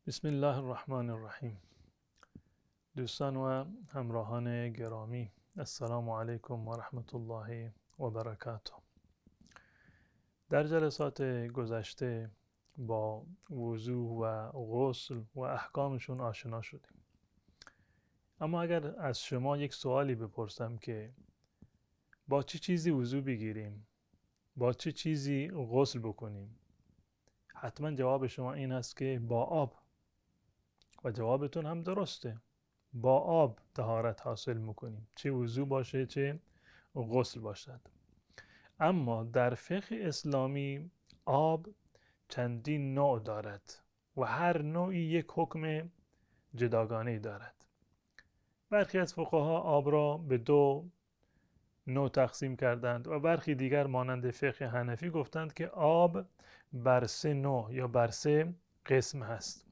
بسم الله الرحمن الرحیم. دوستان و همراهان گرامی، السلام علیکم و رحمت الله و برکاته. در جلسات گذشته با وضو و غسل و احکامشون آشنا شدیم. اما اگر از شما یک سوالی بپرسم که با چه چیزی وضو بگیریم، با چه چیزی غسل بکنیم، حتما جواب شما این است که با آب. و جوابتون هم درسته، با آب طهارت حاصل میکنیم، چه وضو باشه چه غسل باشد. اما در فقه اسلامی آب چندین نوع دارد و هر نوعی یک حکم جداگانه دارد. برخی از فقها آب را به دو نوع تقسیم کردند و برخی دیگر مانند فقه حنفی گفتند که آب بر سه نوع یا بر سه قسم هست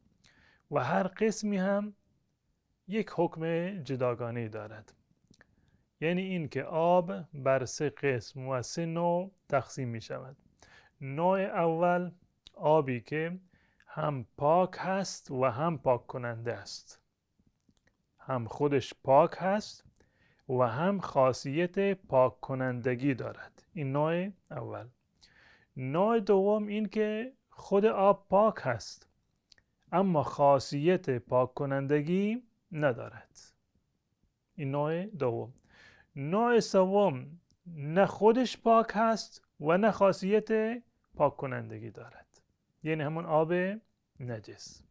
و هر قسمی هم یک حکم جداگانه دارد. یعنی این که آب بر سه قسم و سه نوع تقسیم می شود. نوع اول آبی که هم پاک هست و هم پاک کننده است، هم خودش پاک هست و هم خاصیت پاک کنندگی دارد. این نوع اول. نوع دوم این که خود آب پاک هست اما خاصیت پاک کنندگی ندارد. این نوع دوم. نوع سوم نه خودش پاک هست و نه خاصیت پاک کنندگی دارد، یعنی همون آب نجس.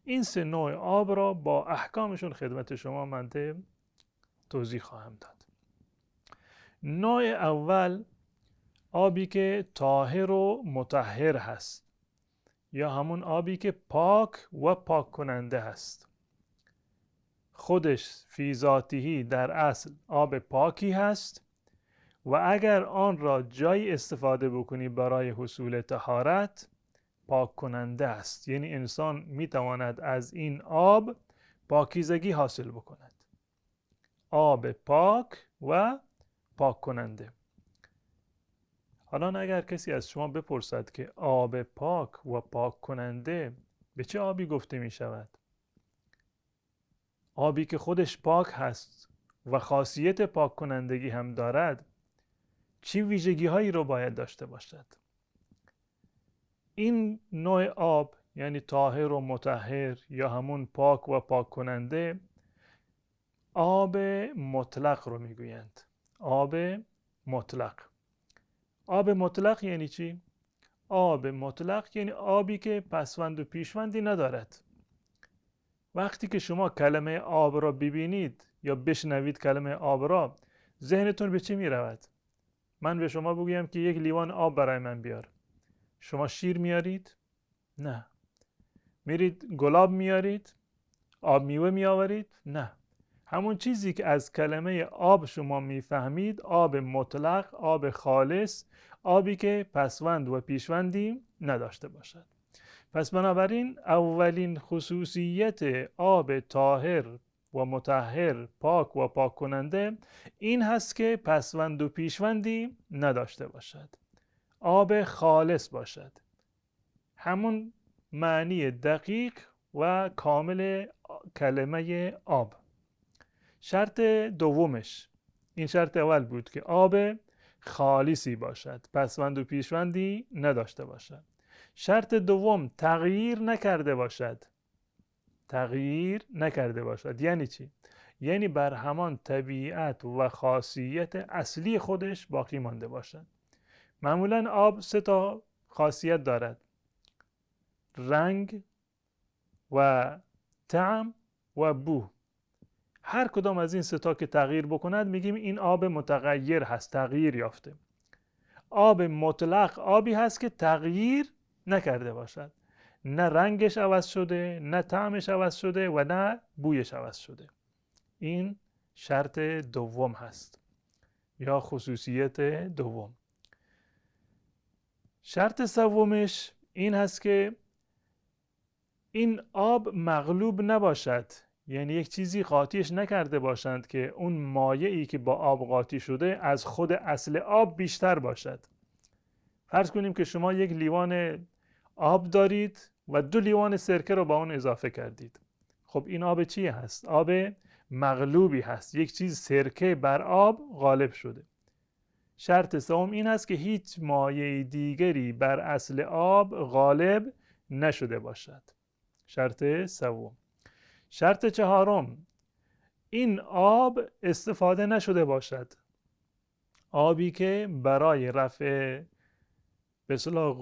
این سه نوع آب را با احکامشون خدمت شما من توضیح خواهم داد. نوع اول آبی که طاهر و مطهر هست یا همون آبی که پاک و پاک کننده هست. خودش فی ذاته در اصل آب پاکی هست و اگر آن را جای استفاده بکنی برای حصول طهارت پاک کننده است، یعنی انسان میتواند از این آب پاکیزگی حاصل بکند. آب پاک و پاک کننده. حالا اگر کسی از شما بپرسد که آب پاک و پاک کننده به چه آبی گفته می شود؟ آبی که خودش پاک هست و خاصیت پاک کنندگی هم دارد چه ویژگی هایی رو باید داشته باشد؟ این نوع آب یعنی طاهر و مطهر یا همون پاک و پاک کننده آب مطلق رو میگویند. آب مطلق. آب مطلق یعنی چی؟ آب مطلق یعنی آبی که پسوند و پیشوندی ندارد. وقتی که شما کلمه آب را ببینید یا بشنوید کلمه آب را، ذهنتون به چی می رود؟ من به شما بگویم که یک لیوان آب برای من بیار، شما شیر میارید؟ نه. میرید گلاب میارید؟ آب میوه میآورید؟ نه. همون چیزی که از کلمه آب شما میفهمید آب مطلق، آب خالص، آبی که پسوند و پیشوندی نداشته باشد. پس بنابراین اولین خصوصیت آب طاهر و مطهر، پاک و پاک کننده این هست که پسوند و پیشوندی نداشته باشد. آب خالص باشد. همون معنی دقیق و کامل کلمه آب. شرط دومش، این شرط اول بود که آب خالصی باشد، پسوند و پیشوندی نداشته باشد. شرط دوم تغییر نکرده باشد. تغییر نکرده باشد یعنی چی؟ یعنی بر همان طبیعت و خاصیت اصلی خودش باقی مانده باشد. معمولا آب سه تا خاصیت دارد: رنگ و طعم و بو. هر کدام از این سه تا که تغییر بکند میگیم این آب متغیر هست، تغییر یافته. آب مطلق آبی هست که تغییر نکرده باشد، نه رنگش عوض شده، نه طعمش عوض شده و نه بویش عوض شده. این شرط دوم هست یا خصوصیت دوم. شرط سومش این هست که این آب مغلوب نباشد، یعنی یک چیزی قاطیش نکرده باشند که اون مایعی که با آب قاطی شده از خود اصل آب بیشتر باشد. فرض کنیم که شما یک لیوان آب دارید و 2 لیوان سرکه رو با اون اضافه کردید. خب این آب چی هست؟ آب مغلوبی هست. یک چیز سرکه بر آب غالب شده. شرط سوم این است که هیچ مایع دیگری بر اصل آب غالب نشده باشد. شرط سوم. شرط چهارم، این آب استفاده نشده باشد. آبی که برای رفع به اصطلاح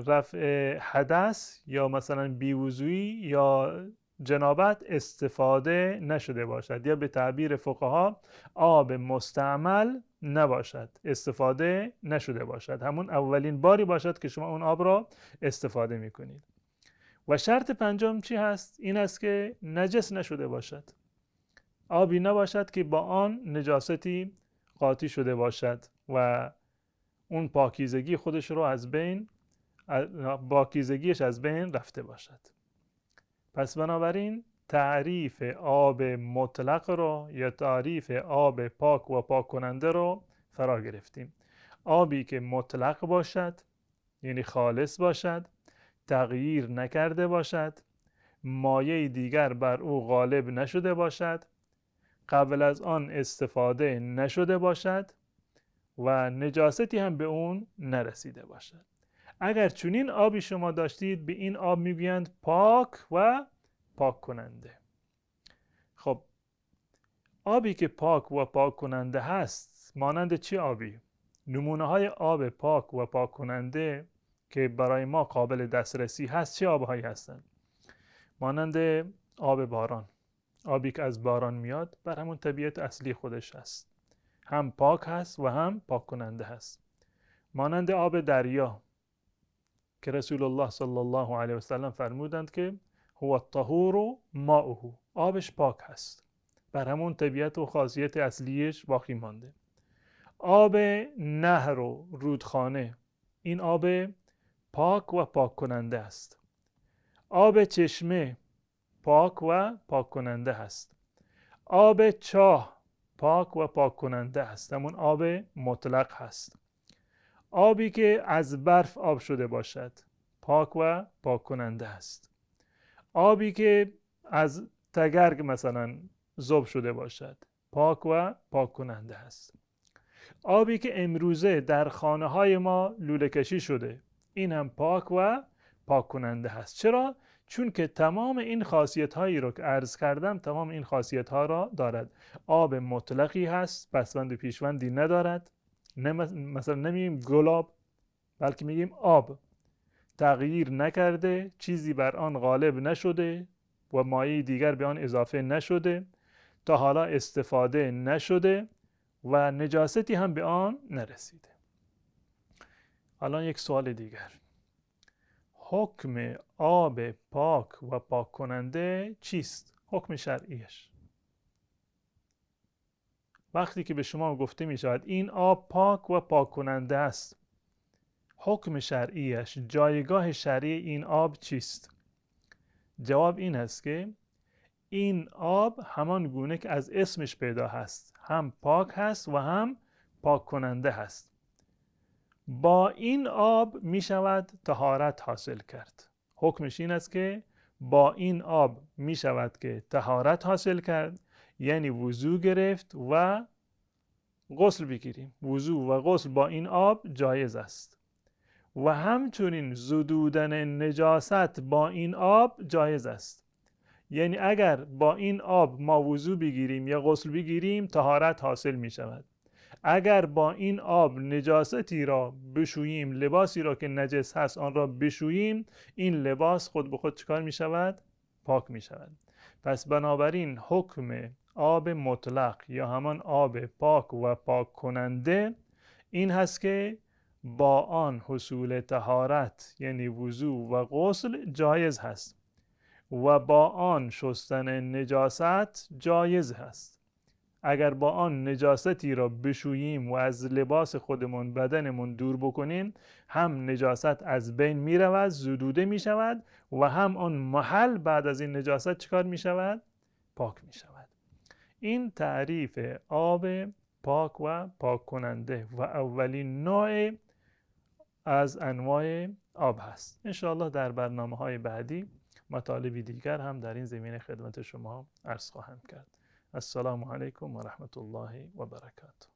رفع حدث یا مثلا بیوضویی یا جنابت استفاده نشده باشد، یا به تعبیر فقها آب مستعمل نباشد، استفاده نشده باشد. همون اولین باری باشد که شما اون آب را استفاده میکنید. و شرط پنجم چی هست؟ این است که نجس نشده باشد. آبی نباشد که با آن نجاستی قاطی شده باشد و اون پاکیزگی خودش رو پاکیزگیش از بین رفته باشد. پس بنابراین تعریف آب مطلق رو یا تعریف آب پاک و پاک کننده رو فرا گرفتیم. آبی که مطلق باشد، یعنی خالص باشد، تغییر نکرده باشد، مایه دیگر بر او غالب نشده باشد، قبل از آن استفاده نشده باشد و نجاستی هم به اون نرسیده باشد. اگر چنین آبی شما داشتید، به این آب میگویند پاک و پاک کننده. خب آبی که پاک و پاک کننده هست مانند چه آبی؟ نمونه های آب پاک و پاک کننده که برای ما قابل دسترسی هست چه آبهایی هستند؟ مانند آب باران. آبی که از باران میاد بر همون طبیعت اصلی خودش هست، هم پاک هست و هم پاک کننده هست. مانند آب دریا که رسول الله صلی الله علیه و سلم فرمودند که هو الطهور ماؤه، آبش پاک هست، بر همون طبیعت و خاصیت اصلیش باقی مانده. آب نهر و رودخانه، این آب پاک و پاک کننده است. آب چشمه پاک و پاک کننده است. آب چاه پاک و پاک کننده است، همون آب مطلق هست. آبی که از برف آب شده باشد پاک و پاک کننده است. آبی که از تگرگ مثلا ذوب شده باشد پاک و پاک کننده است. آبی که امروزه در خانه های ما لوله کشی شده، این هم پاک و پاک کننده هست. چرا؟ چون که تمام این خاصیت هایی رو که عرض کردم، تمام این خاصیت ها را دارد. آب مطلقی هست، پسوند و پیشوندی ندارد. مثلا نمیگیم گلاب، بلکه میگیم آب. تغییر نکرده، چیزی بر آن غالب نشده و مایه دیگر به آن اضافه نشده، تا حالا استفاده نشده و نجاستی هم به آن نرسیده. الان یک سوال دیگر، حکم آب پاک و پاک کننده چیست؟ حکم شرعیش. وقتی که به شما گفته می شود این آب پاک و پاک کننده است، حکم شرعیش، جایگاه شرعی این آب چیست؟ جواب این است که این آب همان گونه که از اسمش پیدا هست، هم پاک هست و هم پاک کننده هست. با این آب می شود طهارت حاصل کرد. حکمش این است که با این آب می شود که طهارت حاصل کرد، یعنی وضو گرفت و غسل بگیریم. وضو و غسل با این آب جایز است و همچنین زدودن نجاست با این آب جایز است. یعنی اگر با این آب ما وضو بگیریم یا غسل بگیریم، طهارت حاصل می شود. اگر با این آب نجاستی را بشوییم، لباسی را که نجس هست آن را بشوییم، این لباس خود به خود چکار می شود؟ پاک می شود. پس بنابراین حکم آب مطلق یا همان آب پاک و پاک کننده این هست که با آن حصول طهارت یعنی وضو و غسل جایز هست و با آن شستن نجاست جایز هست. اگر با آن نجاستی را بشوییم و از لباس خودمون بدنمون دور بکنیم، هم نجاست از بین می رود، زدوده می شود و هم آن محل بعد از این نجاست چکار می شود؟ پاک می شود. این تعریف آب پاک و پاک کننده و اولین نوع از انواع آب هست. انشاءالله در برنامه‌های بعدی مطالبی دیگر هم در این زمینه خدمت شما عرض خواهم کرد. السلام علیکم و رحمت الله و برکاته.